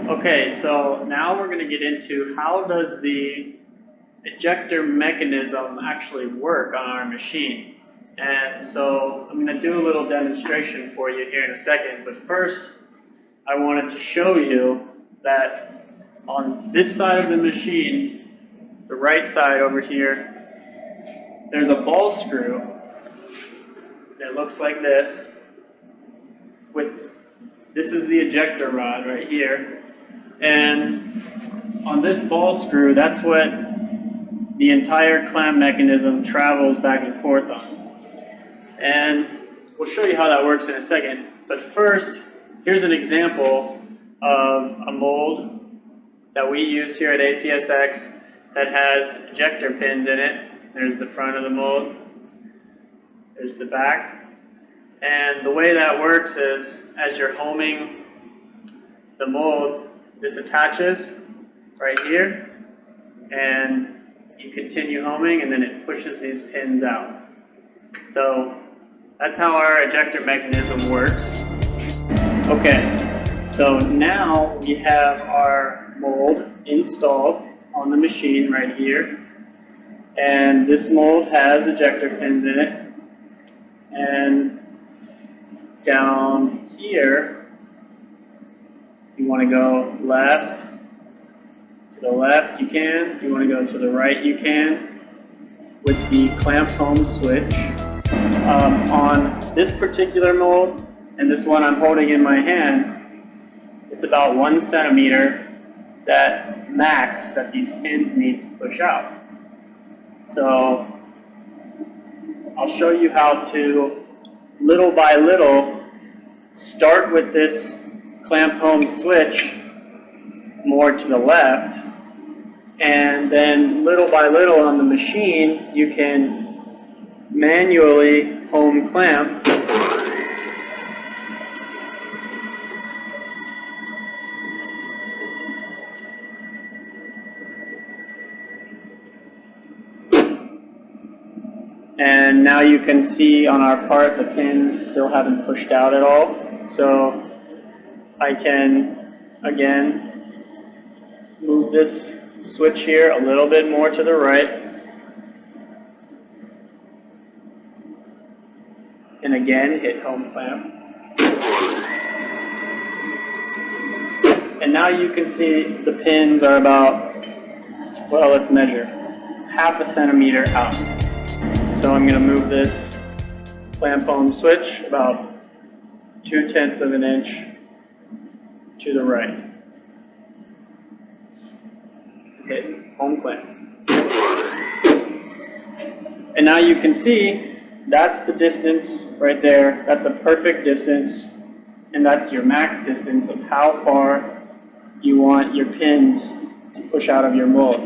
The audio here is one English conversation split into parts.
Okay, so now we're going to get into how does the ejector mechanism actually work on our machine. And so I'm going to do a little demonstration for you here in a second, but first I wanted to show you that on this side of the machine, the right side over here, there's a ball screw that looks like this. This is the ejector rod right here. And on this ball screw, that's what the entire clamp mechanism travels back and forth on. And we'll show you how that works in a second. But first, here's an example of a mold that we use here at APSX that has ejector pins in it. There's the front of the mold. There's the back. And the way that works is, as you're homing the mold, this attaches right here, and you continue homing, and then it pushes these pins out. So that's how our ejector mechanism works. Okay, so now we have our mold installed on the machine right here, and this mold has ejector pins in it, and down here, you want to go left, to the left you can, if you want to go to the right you can, with the clamp home switch. On this particular mold, and this one I'm holding in my hand, it's about 1 centimeter that max that these pins need to push out. So I'll show you how to, little by little, start with this clamp home switch more to the left, and then little by little on the machine you can manually home clamp and now you can see on our part the pins still haven't pushed out at all. So I can, again, move this switch here a little bit more to the right. And again, hit home clamp. And now you can see the pins are about, well, let's measure, 1/2 centimeter out. So I'm going to move this clamp home switch about 2/10 of an inch to the right. Hit home clamp. And now you can see that's the distance right there. That's a perfect distance, and that's your max distance of how far you want your pins to push out of your mold.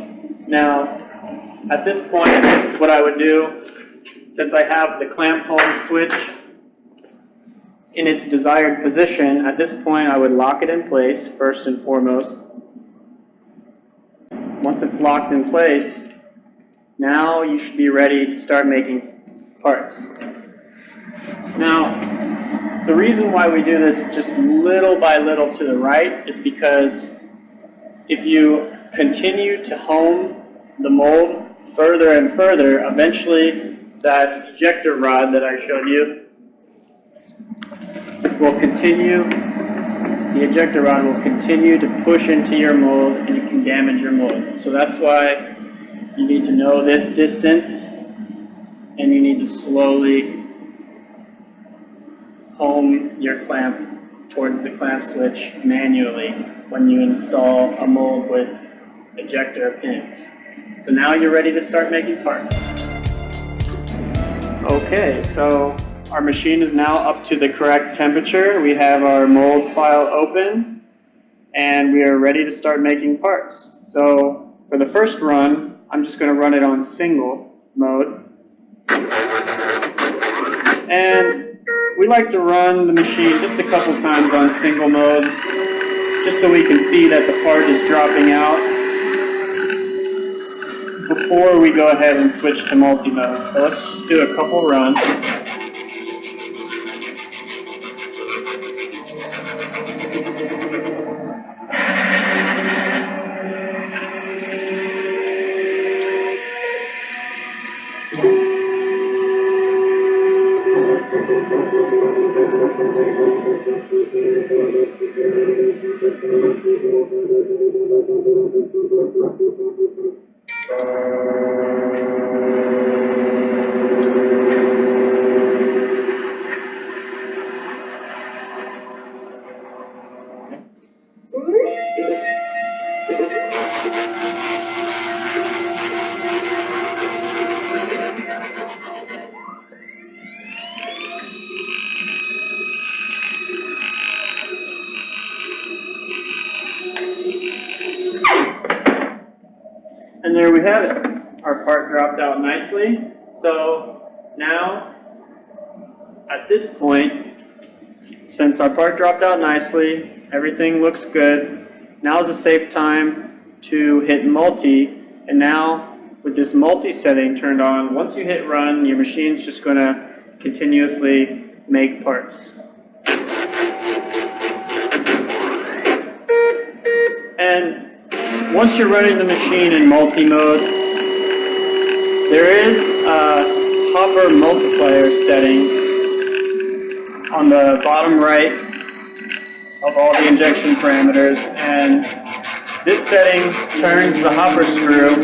Now, at this point, what I would do, since I have the clamp home switch in its desired position, at this point I would lock it in place first and foremost. Once it's locked in place, now you should be ready to start making parts. Now, the reason why we do this just little by little to the right is because if you continue to home the mold further and further, eventually that ejector rod that I showed you will continue, the ejector rod will continue to push into your mold, and you can damage your mold. So that's why you need to know this distance, and you need to slowly home your clamp towards the clamp switch manually when you install a mold with ejector pins. So now you're ready to start making parts. Okay, so our machine is now up to the correct temperature. We have our mold file open, and we are ready to start making parts. So for the first run, I'm just going to run it on single mode. And we like to run the machine just a couple times on single mode, just so we can see that the part is dropping out before we go ahead and switch to multi-mode. So let's just do a couple runs. And there we have it. Our part dropped out nicely. So now, at this point, since our part dropped out nicely, everything looks good, now is a safe time to hit multi. And now, with this multi setting turned on, once you hit run, your machine's just going to continuously make parts. And once you're running the machine in multi-mode, there is a hopper multiplier setting on the bottom right of all the injection parameters, and this setting turns the hopper screw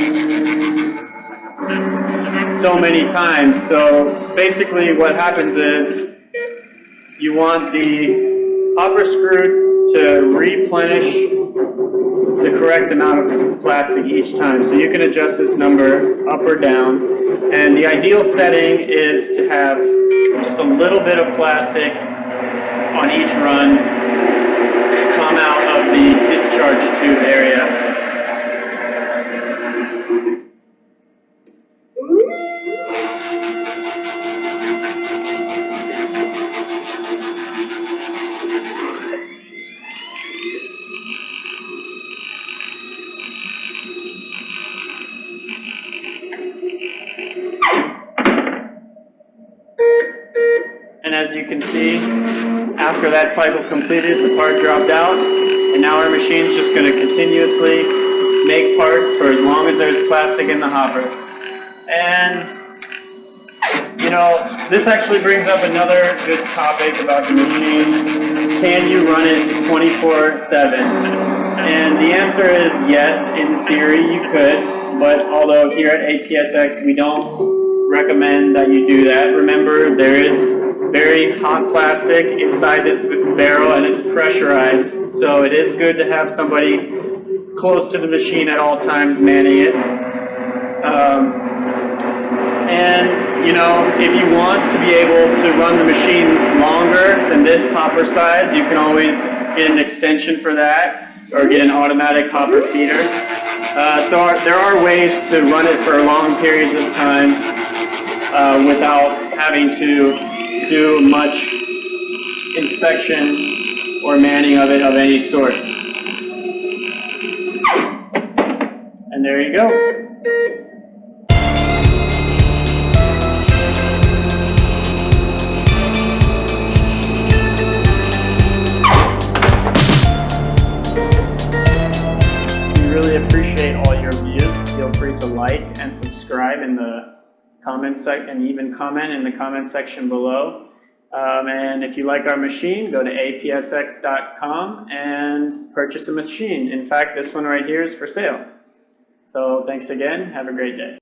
so many times. So basically what happens is you want the hopper screw to replenish the correct amount of plastic each time. So you can adjust this number up or down. And the ideal setting is to have just a little bit of plastic on each run come out of the discharge tube area. And as you can see, after that cycle completed, the part dropped out, and now our machine's just going to continuously make parts for as long as there's plastic in the hopper. And, you know, this actually brings up another good topic about the machine. Can you run it 24/7? And the answer is yes, in theory you could, but although here at APSX we don't recommend that you do that. Remember, there is very hot plastic inside this barrel and it's pressurized, so it is good to have somebody close to the machine at all times manning it. And you know, if you want to be able to run the machine longer than this hopper size, you can always get an extension for that or get an automatic hopper feeder. There are ways to run it for long periods of time without having to do much inspection or manning of it of any sort. And there you go. We really appreciate all your views. Feel free to like and subscribe in the comment section, and even comment in the comment section below. And if you like our machine, go to APSX.com and purchase a machine. In fact, this one right here is for sale. So thanks again. Have a great day.